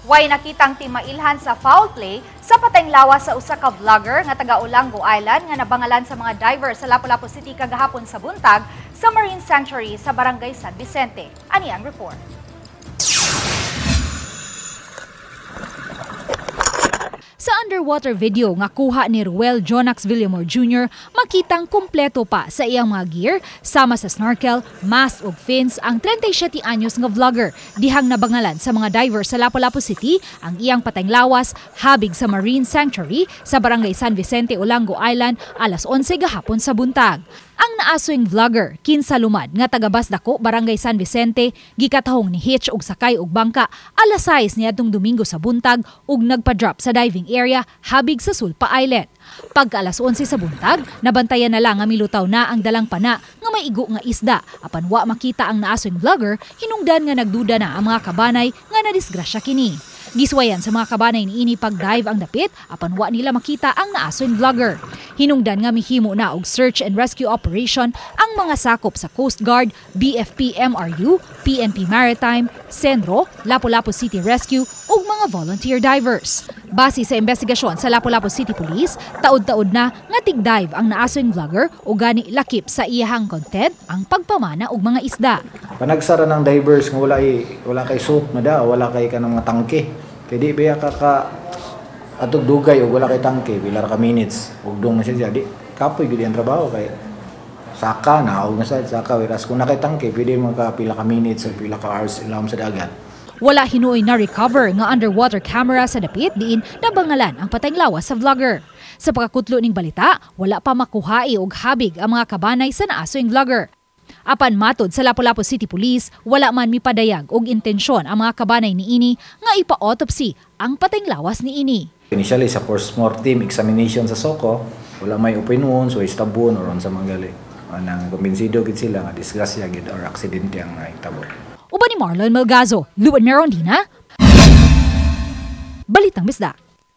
Way nakitang timailhan sa foul play sa patayng lawas sa usa ka vlogger nga taga Olango Island nga nabangalan sa mga diver sa Lapu-Lapu City kagahapon sa buntag sa Marine Sanctuary sa Barangay San Vicente. Ani ang report. Sa underwater video nga kuha ni Ruel Jonax Villamor Jr., makitang kumpleto pa sa iyang mga gear, sama sa snorkel, mask ug fins ang 37 anyos nga vlogger. Dihang nabangalan sa mga divers sa Lapu-Lapu City ang iyang patayng lawas habig sa Marine Sanctuary sa Barangay San Vicente, Olango Island alas 11 gahapon sa buntag. Ang naasoing vlogger, kinsa lumad nga taga Basdako, Barangay San Vicente, gikatahong ni hitch og sakay og bangka alas 6 niadtong Domingo sa buntag ug nagpa-drop sa diving area habig sa Sulpa Island. Pagka alas 11 sa buntag, nabantayan na lang nga milutaw na ang dalang pana nga may igo nga isda. Apan wa makita ang naasoing vlogger, hinungdan nga nagduda na ang mga kabanay nga nadisgrasya kini. Giswayan sa mga kabanay niini pag-dive ang dapit apan wa nila makita ang naasoing vlogger. Hinungdan nga mihimo na og search and rescue operation ang mga sakop sa Coast Guard, BFP MRU, PNP Maritime, Senro, Lapu-Lapu City Rescue ug mga volunteer divers. Base sa investigasyon sa Lapu-Lapu City Police, taod-taod na nga tig-dive ang naasoing vlogger ug gani lakip sa iyahang content ang pagpamana og mga isda. Panagsara ng divers nga wala kay soap na da, wala kay kanang mga tangke. Pwede ba ka atog dugay o wala kay tangke, bilar ka minutes, ug dong na siya. Di, kapoy gud ang trabaho kay saka na, o na sa saka. Whereas kung nakay tangke, pwede mo ka pila ka minutes o pila ka hours ilam sa dagat. Wala hinuoy na recover nga underwater camera sa dapit diin nabangalan ang patayng lawas sa vlogger. Sa pagkakutlo ning balita, wala pa makuhai og habig ang mga kabanay sa naasoing vlogger. Apan matod sa Lapu-Lapu City Police, wala man mipadayag og intensyon ang mga kabanay niini nga ipa-autopsy ang patayng lawas niini. Initially sa post-mortem examination sa Soko, wala may open wounds o istabon or sa mga gali. Nang kumbinsido gid sila nga disgrasya gid or aksidente ang naitabo. Uban ni Marlon Melgazo, Luan Merondina, Balitang Bisdak.